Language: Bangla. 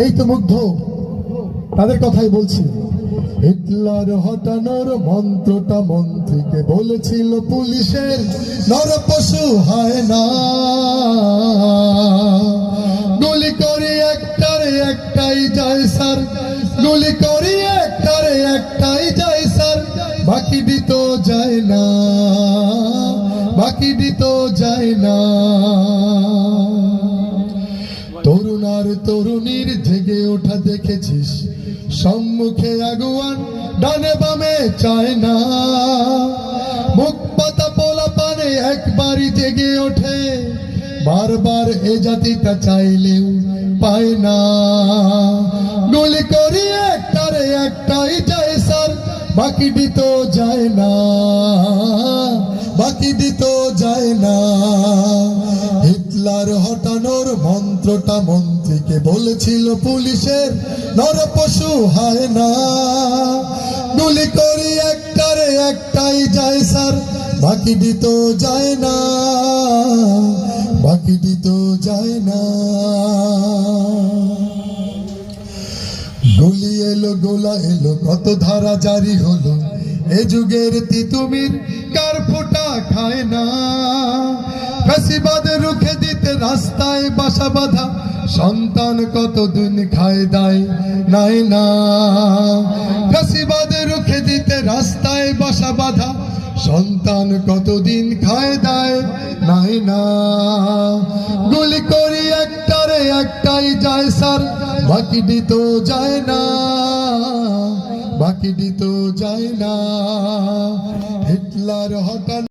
এই তো মুগ্ধ, তাদের কথাই বলছি। হিটলার হটানোর মন্ত্রটা মন্ত্রীকে বলেছিল পুলিশের, নরপশু হয় না। গুলি করি একটারে একটাই যায় স্যার, গুলি করি একটারে একটাই যায় স্যার, বাকি দিত যায় না, বাকি দিত যায় না। তরুণ আর তরুণীর জেগে ওঠা দেখেছিস, সম্মুখে আগুয়ান ডানে বামে চায় না। মুখ পাতা পোলা পানে একবারই জেগে ওঠে, বারবার এ জাতিটা চাইলেও পায় না। গুলি করি একটারে একটাই যায় স্যার, বাকি দিত যায় না, বাকি দিত যায় না। হিটলার হটানোর মন্ত্রটা মন্ত্রীকে বলেছিল পুলিশের, নরপশু হয় না। গুলি করি একটারে একটাই যায় স্যার, বাকি দিত যায় না, বাকি দিত যায় না। গুলি এলো গোলা এলো, কত ধারা জারি হলো, এ যুগের তিতুমির কার ফোঁটা খায় না। ফ্যাসিবাদ রুখে দিতে রাস্তায় বাসা বাঁধা সন্তান কতদিন খায় দায় নাই না। ফ্যাসিবাদ রুখে দিতে রাস্তায় বাসা বাঁধা সন্তান কতদিন খায় দায় নাই না। গুলি করি একটারে একটাই যায় স্যার, বাকি দিত যায় না, বাকি দিত যায় না। হিটলার হটান